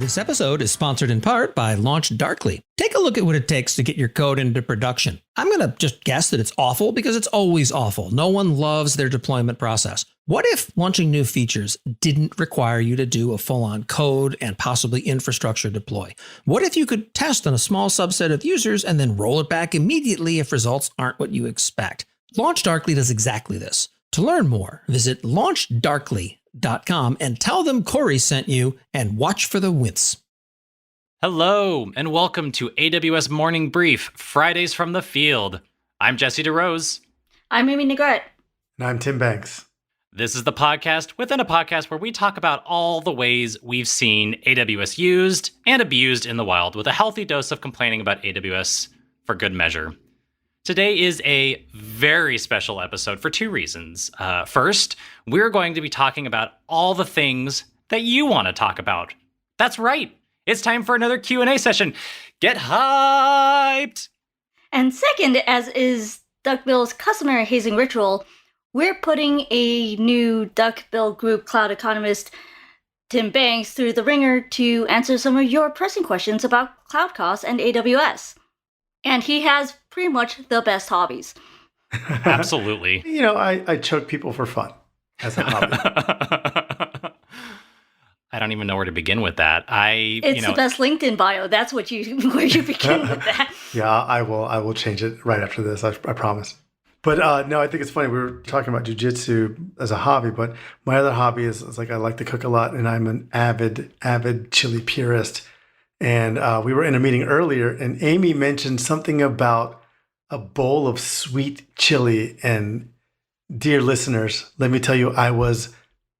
This episode is sponsored in part by LaunchDarkly. Take a look at what it takes to get your code into production. I'm going to just guess that it's awful because it's always awful. No one loves their deployment process. What if launching new features didn't require you to do a full-on code and possibly infrastructure deploy? What if you could test on a small subset of users and then roll it back immediately if results aren't what you expect? LaunchDarkly does exactly this. To learn more, visit launchdarkly.com and tell them Corey sent you and watch for the wince. Hello, and welcome to AWS Morning Brief, Fridays from the Field. I'm Jesse DeRose. I'm Amy Negrette. And I'm Tim Banks. This is the podcast within a podcast where we talk about all the ways we've seen AWS used and abused in the wild with a healthy dose of complaining about AWS for good measure. Today is a very special episode for two reasons. First, we're going to be talking about all the things that you want to talk about. That's right. It's time for another Q&A session. Get hyped! And second, as is Duckbill's customary hazing ritual, we're putting a new Duckbill group cloud economist, Tim Banks, through the wringer to answer some of your pressing questions about cloud costs and AWS. And he has pretty much the best hobbies. Absolutely. You know, I choke people for fun as a hobby. I don't even know where to begin with that. It's the best LinkedIn bio. That's where you begin with that. Yeah, I will change it right after this. I promise. But no, I think it's funny. We were talking about jujitsu as a hobby, but my other hobby is like I like to cook a lot, and I'm an avid chili purist. And we were in a meeting earlier, and Amy mentioned something about a bowl of sweet chili. And dear listeners, let me tell you, I was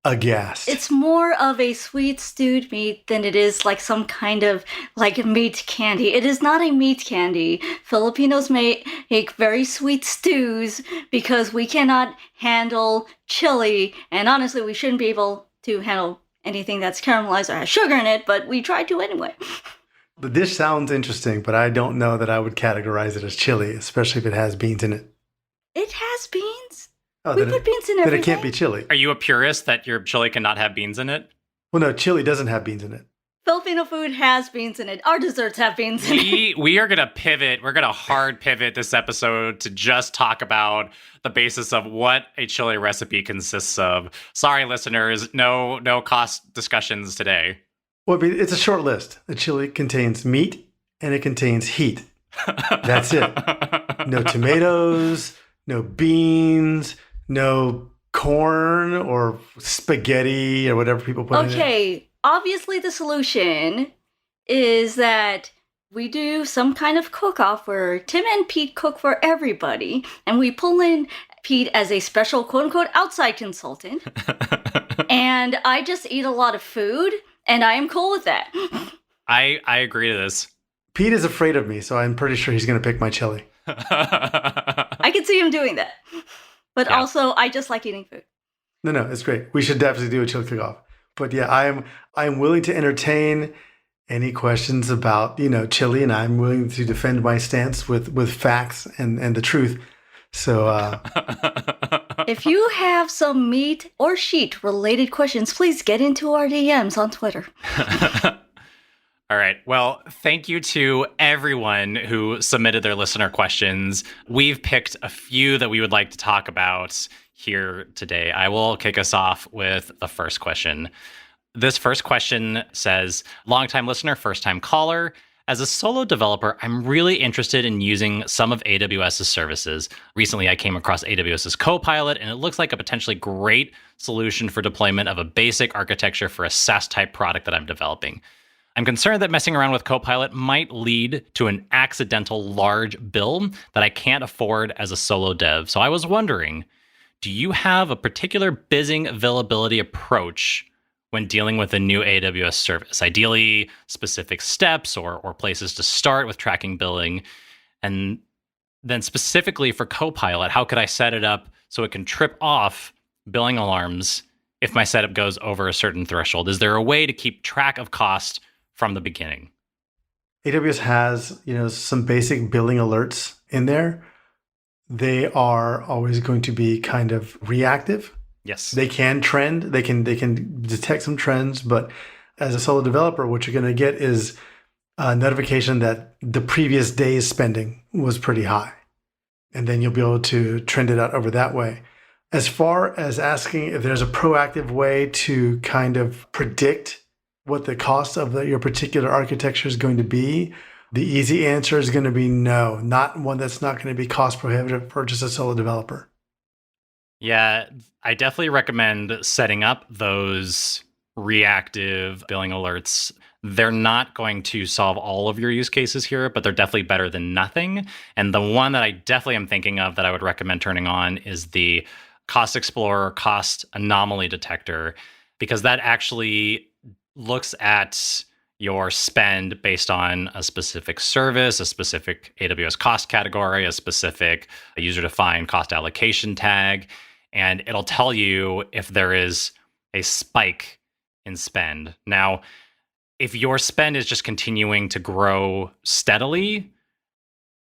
aghast. It's more of a sweet stewed meat than it is like some kind of like meat candy. It is not a meat candy. Filipinos make very sweet stews because we cannot handle chili. And honestly, we shouldn't be able to handle anything that's caramelized or has sugar in it, but we try to anyway. The dish sounds interesting, but I don't know that I would categorize it as chili, especially if it has beans in it. It has beans? Oh, we put beans in everything. Then it can't be chili. Are you a purist that your chili cannot have beans in it? Well, no, chili doesn't have beans in it. Filipino food has beans in it. Our desserts have beans in it. We are going to pivot. We're going to hard pivot this episode to just talk about the basis of what a chili recipe consists of. Sorry, listeners, no cost discussions today. Well, I mean, it's a short list. The chili contains meat and it contains heat. That's it. No tomatoes, no beans, no corn or spaghetti or whatever people put in it. Okay, obviously the solution is that we do some kind of cook-off where Tim and Pete cook for everybody, and we pull in Pete as a special quote-unquote outside consultant, and I just eat a lot of food, and I am cool with that. I agree to this. Pete is afraid of me, so I'm pretty sure he's going to pick my chili. I can see him doing that. But also, I just like eating food. No, it's great. We should definitely do a chili cook-off. But yeah, I am willing to entertain any questions about, chili, and I'm willing to defend my stance with facts and the truth. So if you have some meat or sheet related questions, please get into our DMs on Twitter. All right. Well, thank you to everyone who submitted their listener questions. We've picked a few that we would like to talk about here today. I will kick us off with the first question. This first question says, longtime listener, first-time caller. As a solo developer, I'm really interested in using some of AWS's services. Recently, I came across AWS's Copilot, and it looks like a potentially great solution for deployment of a basic architecture for a SaaS-type product that I'm developing. I'm concerned that messing around with Copilot might lead to an accidental large bill that I can't afford as a solo dev. So I was wondering, do you have a particular bizing availability approach when dealing with a new AWS service? Ideally, specific steps or places to start with tracking billing. And then specifically for Copilot, how could I set it up so it can trip off billing alarms if my setup goes over a certain threshold? Is there a way to keep track of cost from the beginning? AWS has, some basic billing alerts in there. They are always going to be kind of reactive. Yes. They can trend. They can detect some trends, but As a solo developer, what you're going to get is a notification that the previous day's spending was pretty high. And then you'll be able to trend it out over that way. As far as asking if there's a proactive way to kind of predict what the cost of your particular architecture is going to be, the easy answer is going to be no, not one that's not going to be cost prohibitive for just a solo developer. Yeah, I definitely recommend setting up those reactive billing alerts. They're not going to solve all of your use cases here, but they're definitely better than nothing. And the one that I definitely am thinking of that I would recommend turning on is the Cost Explorer Cost Anomaly Detector, because that actually looks at your spend based on a specific service, a specific AWS cost category, a specific user-defined cost allocation tag, and it'll tell you if there is a spike in spend. Now, if your spend is just continuing to grow steadily,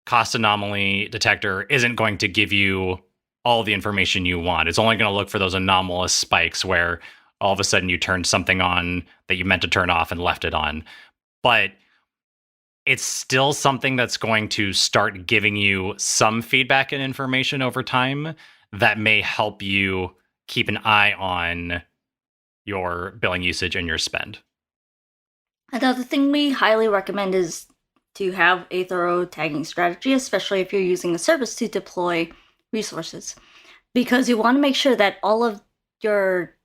Cost Anomaly Detector isn't going to give you all the information you want. It's only going to look for those anomalous spikes where all of a sudden you turned something on that you meant to turn off and left it on. But it's still something that's going to start giving you some feedback and information over time that may help you keep an eye on your billing usage and your spend. Another thing we highly recommend is to have a thorough tagging strategy, especially if you're using a service to deploy resources, because you want to make sure that all of your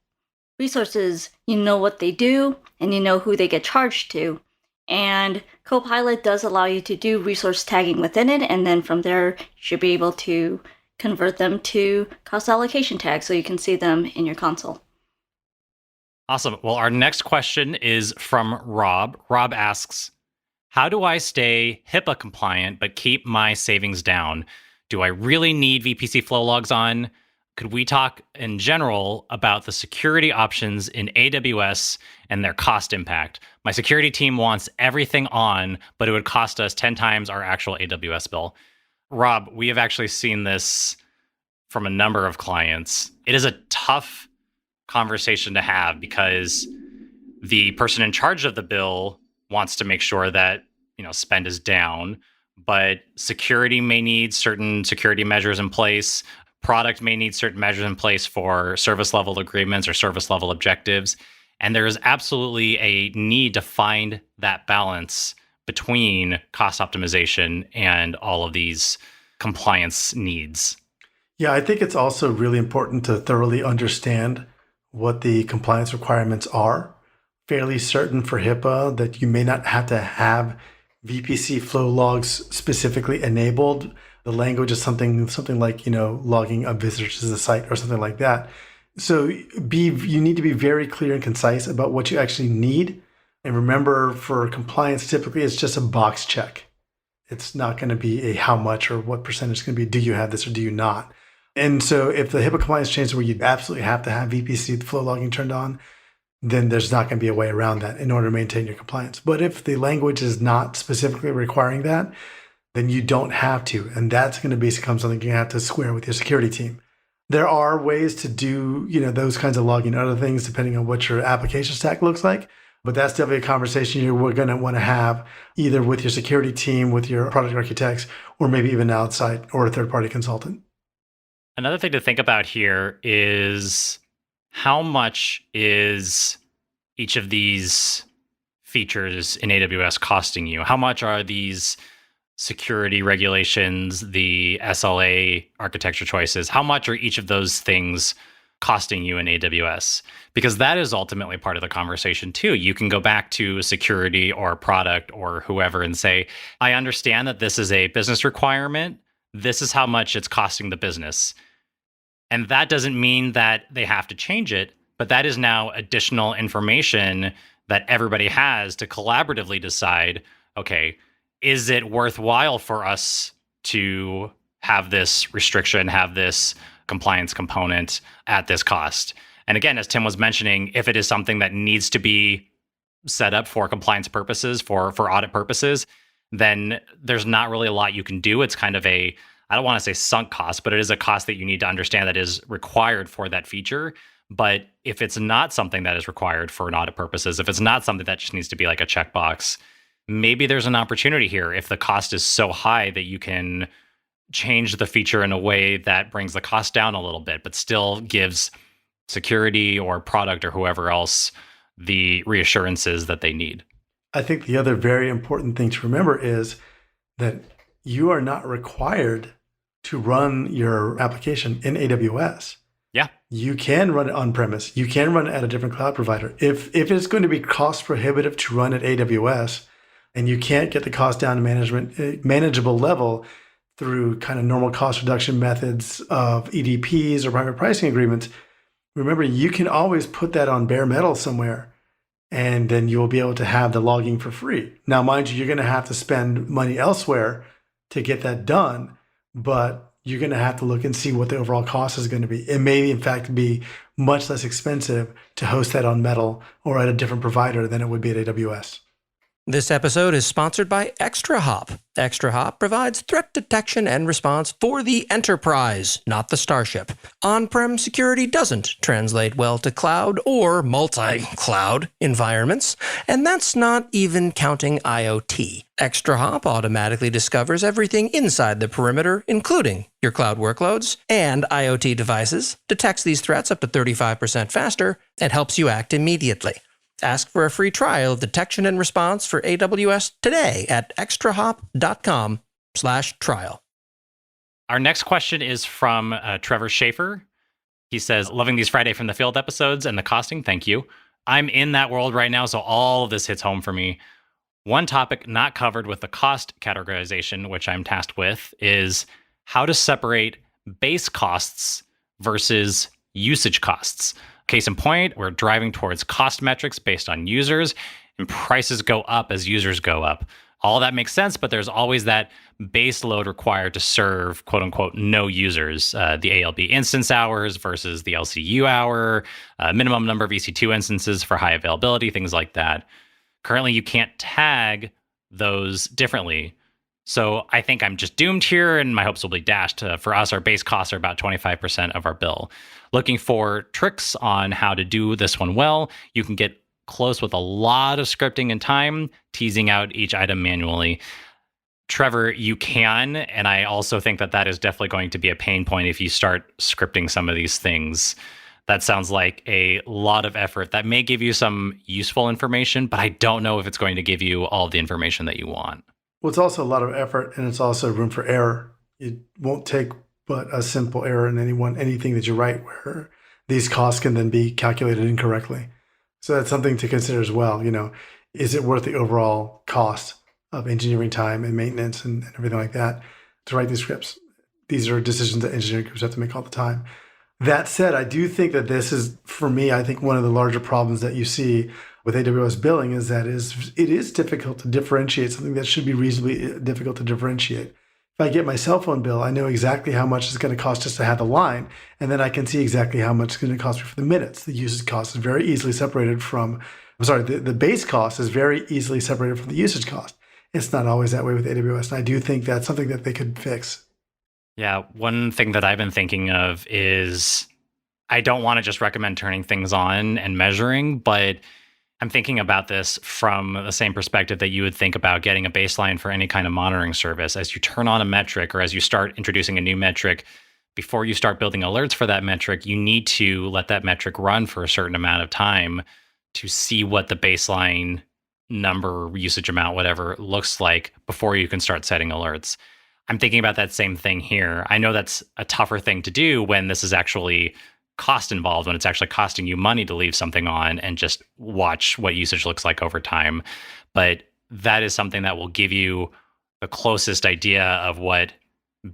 resources, you know what they do and you know who they get charged to. And Copilot does allow you to do resource tagging within it, and then from there you should be able to convert them to cost allocation tags so you can see them in your console. Awesome. Well, our next question is from Rob. Rob asks, how do I stay HIPAA compliant but keep my savings down? Do I really need VPC flow logs on? Could we talk in general about the security options in AWS and their cost impact? My security team wants everything on, but it would cost us 10 times our actual AWS bill. Rob, we have actually seen this from a number of clients. It is a tough conversation to have because the person in charge of the bill wants to make sure that, spend is down, but security may need certain security measures in place. Product may need certain measures in place for service level agreements or service level objectives. And there is absolutely a need to find that balance between cost optimization and all of these compliance needs. Yeah, I think it's also really important to thoroughly understand what the compliance requirements are. Fairly certain for HIPAA that you may not have to have VPC flow logs specifically enabled. The language is something like, logging a visitor to the site or something like that. So you need to be very clear and concise about what you actually need. And remember, for compliance, typically it's just a box check. It's not going to be a how much or what percentage is going to be, do you have this or do you not? And so if the HIPAA compliance changes where you absolutely have to have VPC flow logging turned on, then there's not going to be a way around that in order to maintain your compliance. But if the language is not specifically requiring that, then you don't have to. And that's going to become something you're going to have to square with your security team. There are ways to do, those kinds of logging and other things depending on what your application stack looks like. But that's definitely a conversation you're going to want to have either with your security team, with your product architects, or maybe even outside or a third-party consultant. Another thing to think about here is how much is each of these features in AWS costing you? How much are these security regulations, the SLA architecture choices, how much are each of those things costing you in AWS? Because that is ultimately part of the conversation too. You can go back to security or product or whoever and say, I understand that this is a business requirement. This is how much it's costing the business. And that doesn't mean that they have to change it, but that is now additional information that everybody has to collaboratively decide, okay, is it worthwhile for us to have this restriction, have this compliance component at this cost? And again, as Tim was mentioning, if it is something that needs to be set up for compliance purposes, for audit purposes, then there's not really a lot you can do. It's kind of I don't want to say sunk cost, but it is a cost that you need to understand that is required for that feature. But if it's not something that is required for an audit purposes, if it's not something that just needs to be like a checkbox, maybe there's an opportunity here if the cost is so high that you can change the feature in a way that brings the cost down a little bit, but still gives security or product or whoever else the reassurances that they need. I think the other very important thing to remember is that you are not required to run your application in AWS. Yeah. You can run it on-premise. You can run it at a different cloud provider. If it's going to be cost prohibitive to run at AWS and you can't get the cost down to manageable level through kind of normal cost reduction methods of EDPs or private pricing agreements, remember, you can always put that on bare metal somewhere, and then you'll be able to have the logging for free. Now, mind you, you're going to have to spend money elsewhere to get that done, but you're going to have to look and see what the overall cost is going to be. It may, in fact, be much less expensive to host that on Metal or at a different provider than it would be at AWS. This episode is sponsored by ExtraHop. ExtraHop provides threat detection and response for the enterprise, not the starship. On-prem security doesn't translate well to cloud or multi-cloud environments, and that's not even counting IoT. ExtraHop automatically discovers everything inside the perimeter, including your cloud workloads and IoT devices, detects these threats up to 35% faster, and helps you act immediately. Ask for a free trial of detection and response for AWS today at extrahop.com/trial. Our next question is from Trevor Schaefer. He says, loving these Friday from the Field episodes and the costing. Thank you. I'm in that world right now, so all of this hits home for me. One topic not covered with the cost categorization, which I'm tasked with, is how to separate base costs versus usage costs. Case in point, we're driving towards cost metrics based on users, and prices go up as users go up. All that makes sense, but there's always that base load required to serve, quote unquote, no users, the ALB instance hours versus the LCU hour, minimum number of EC2 instances for high availability, things like that. Currently, you can't tag those differently. So I think I'm just doomed here, and my hopes will be dashed. For us, our base costs are about 25% of our bill. Looking for tricks on how to do this one well. You can get close with a lot of scripting and time, teasing out each item manually. Trevor, you can, and I also think that that is definitely going to be a pain point if you start scripting some of these things. That sounds like a lot of effort. That may give you some useful information, but I don't know if it's going to give you all the information that you want. Well, it's also a lot of effort, and it's also room for error. It won't take but a simple error in anything that you write where these costs can then be calculated incorrectly. So that's something to consider as well. You know, is it worth the overall cost of engineering time and maintenance and everything like that to write these scripts? These are decisions that engineering groups have to make all the time. That said, I do think that this is, for me, I think one of the larger problems that you see with AWS billing is that it is difficult to differentiate something that should be reasonably difficult to differentiate. If I get my cell phone bill, I know exactly how much it's going to cost just to have the line, and then I can see exactly how much it's going to cost me for the minutes. The usage cost is very easily separated from, the base cost is very easily separated from the usage cost. It's not always that way with AWS, and I do think that's something that they could fix. Yeah, one thing that I've been thinking of is I don't want to just recommend turning things on and measuring, but I'm thinking about this from the same perspective that you would think about getting a baseline for any kind of monitoring service. As you turn on a metric or as you start introducing a new metric, before you start building alerts for that metric, you need to let that metric run for a certain amount of time to see what the baseline number, usage amount, whatever looks like before you can start setting alerts. I'm thinking about that same thing here. I know that's a tougher thing to do when this is actually cost involved, when it's actually costing you money to leave something on and just watch what usage looks like over time. But that is something that will give you the closest idea of what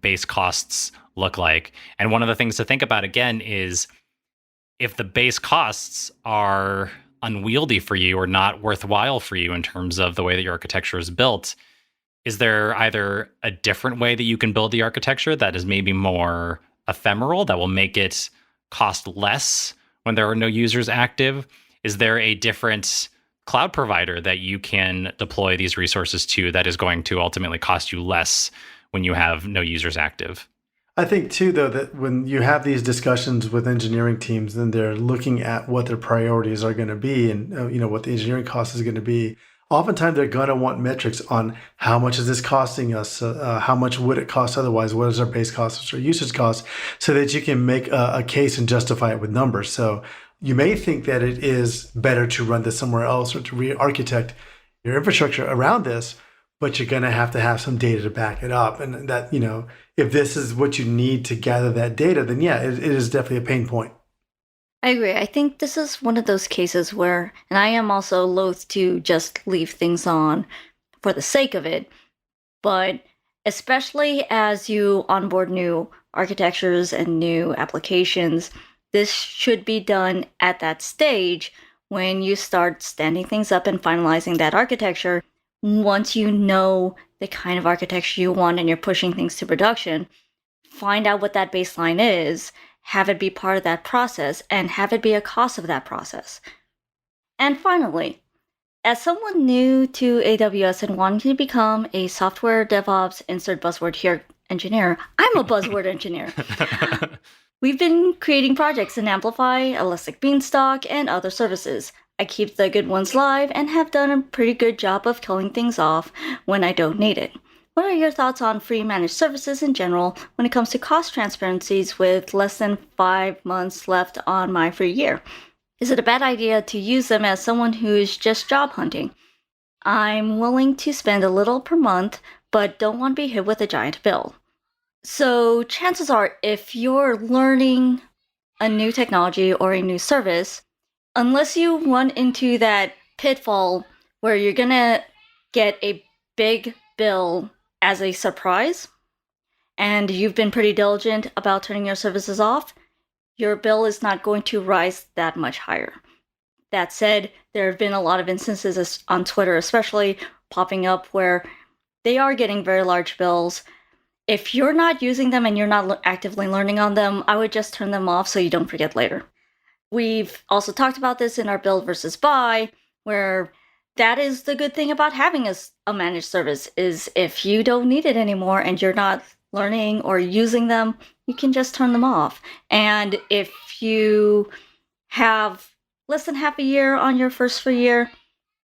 base costs look like. And one of the things to think about again is if the base costs are unwieldy for you or not worthwhile for you in terms of the way that your architecture is built, is there either a different way that you can build the architecture that is maybe more ephemeral, that will make it cost less when there are no users active? Is there a different cloud provider that you can deploy these resources to that is going to ultimately cost you less when you have no users active? I think too, though, that when you have these discussions with engineering teams, then they're looking at what their priorities are going to be, and what the engineering cost is going to be. Oftentimes, they're going to want metrics on how much is this costing us, how much would it cost otherwise, what is our base cost, what's our usage cost, so that you can make a case and justify it with numbers. So you may think that it is better to run this somewhere else or to re-architect your infrastructure around this, but you're going to have some data to back it up. And that, if this is what you need to gather that data, then yeah, it is definitely a pain point. I agree. I think this is one of those cases where, and I am also loath to just leave things on for the sake of it, but especially as you onboard new architectures and new applications, this should be done at that stage when you start standing things up and finalizing that architecture. Once you know the kind of architecture you want and you're pushing things to production, find out what that baseline is, have it be part of that process, and have it be a cost of that process. And finally, as someone new to AWS and wanting to become a software DevOps, insert buzzword here, engineer, I'm a buzzword engineer. We've been creating projects in Amplify, Elastic Beanstalk, and other services. I keep the good ones live and have done a pretty good job of killing things off when I don't need it. What are your thoughts on free managed services in general when it comes to cost transparencies with less than 5 months left on my free year? Is it a bad idea to use them as someone who is just job hunting? I'm willing to spend a little per month, but don't want to be hit with a giant bill. So chances are, if you're learning a new technology or a new service, unless you run into that pitfall where you're going to get a big bill as a surprise, and you've been pretty diligent about turning your services off, your bill is not going to rise that much higher. That said, there have been a lot of instances on Twitter especially popping up where they are getting very large bills. If you're not using them and you're not actively learning on them, I would just turn them off so you don't forget later. We've also talked about this in our build versus buy, where that is the good thing about having a managed service, is if you don't need it anymore and you're not learning or using them, you can just turn them off. And if you have less than half a year on your first free year,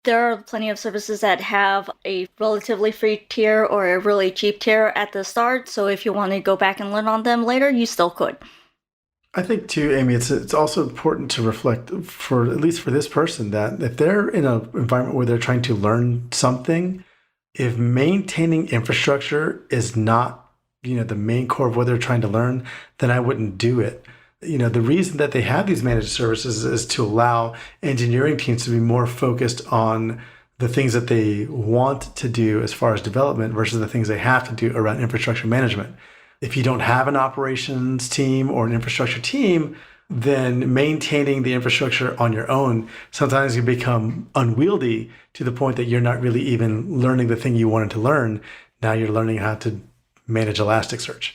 there are plenty of services that have a relatively free tier or a really cheap tier at the start. So if you want to go back and learn on them later, you still could. I think too, Amy, it's also important to reflect, for at least for this person, that if they're in an environment where they're trying to learn something, if maintaining infrastructure is not, the main core of what they're trying to learn, then I wouldn't do it. The reason that they have these managed services is to allow engineering teams to be more focused on the things that they want to do as far as development versus the things they have to do around infrastructure management. If you don't have an operations team or an infrastructure team, then maintaining the infrastructure on your own sometimes can become unwieldy to the point that you're not really even learning the thing you wanted to learn. Now you're learning how to manage Elasticsearch.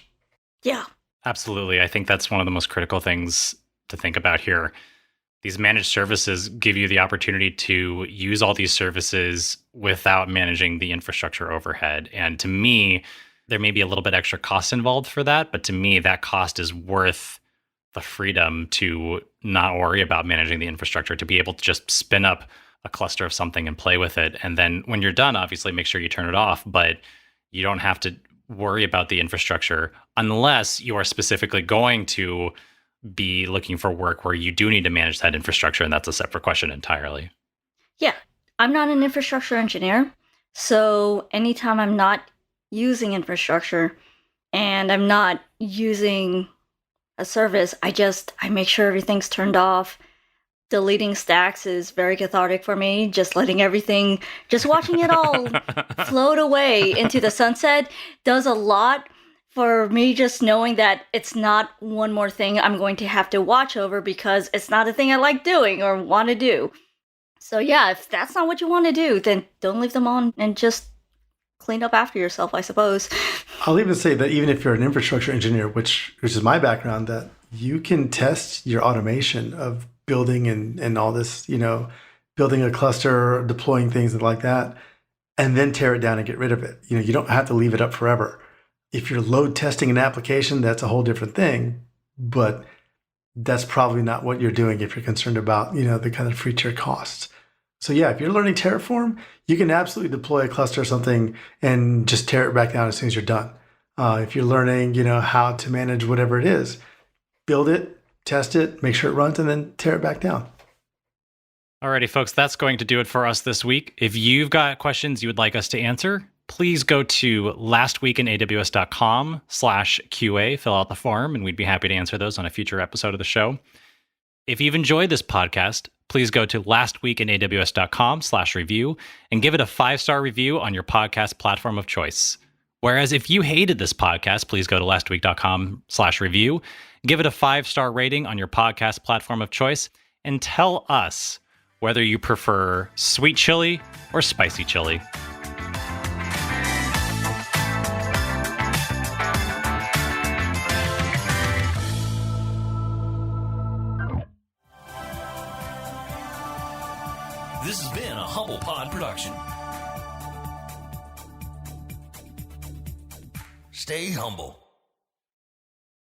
Yeah. Absolutely. I think that's one of the most critical things to think about here. These managed services give you the opportunity to use all these services without managing the infrastructure overhead. And to me, there may be a little bit extra cost involved for that, but to me, that cost is worth the freedom to not worry about managing the infrastructure, to be able to just spin up a cluster of something and play with it. And then when you're done, obviously make sure you turn it off, but you don't have to worry about the infrastructure unless you are specifically going to be looking for work where you do need to manage that infrastructure. And that's a separate question entirely. Yeah, I'm not an infrastructure engineer. So anytime I'm not using infrastructure and I'm not using a service, I make sure everything's turned off. Deleting stacks is very cathartic for me. Just letting everything, just watching it all float away into the sunset does a lot for me, just knowing that it's not one more thing I'm going to have to watch over because it's not a thing I like doing or want to do. So yeah, if that's not what you want to do, then don't leave them on and just clean up after yourself, I suppose. I'll even say that even if you're an infrastructure engineer, which is my background, that you can test your automation of building and all this, building a cluster, deploying things and like that, and then tear it down and get rid of it. You don't have to leave it up forever. If you're load testing an application, that's a whole different thing. But that's probably not what you're doing if you're concerned about, the kind of free tier costs. So yeah, if you're learning Terraform, you can absolutely deploy a cluster or something and just tear it back down as soon as you're done. If you're learning, how to manage whatever it is, build it, test it, make sure it runs, and then tear it back down. Alrighty, folks, that's going to do it for us this week. If you've got questions you would like us to answer, please go to lastweekinaws.com/QA, fill out the form, and we'd be happy to answer those on a future episode of the show. If you've enjoyed this podcast, please go to lastweekinaws.com/review and give it a 5-star review on your podcast platform of choice. Whereas if you hated this podcast, please go to lastweek.com/review, give it a 5-star rating on your podcast platform of choice, and tell us whether you prefer sweet chili or spicy chili. This has been a Humble Pod production. Stay humble.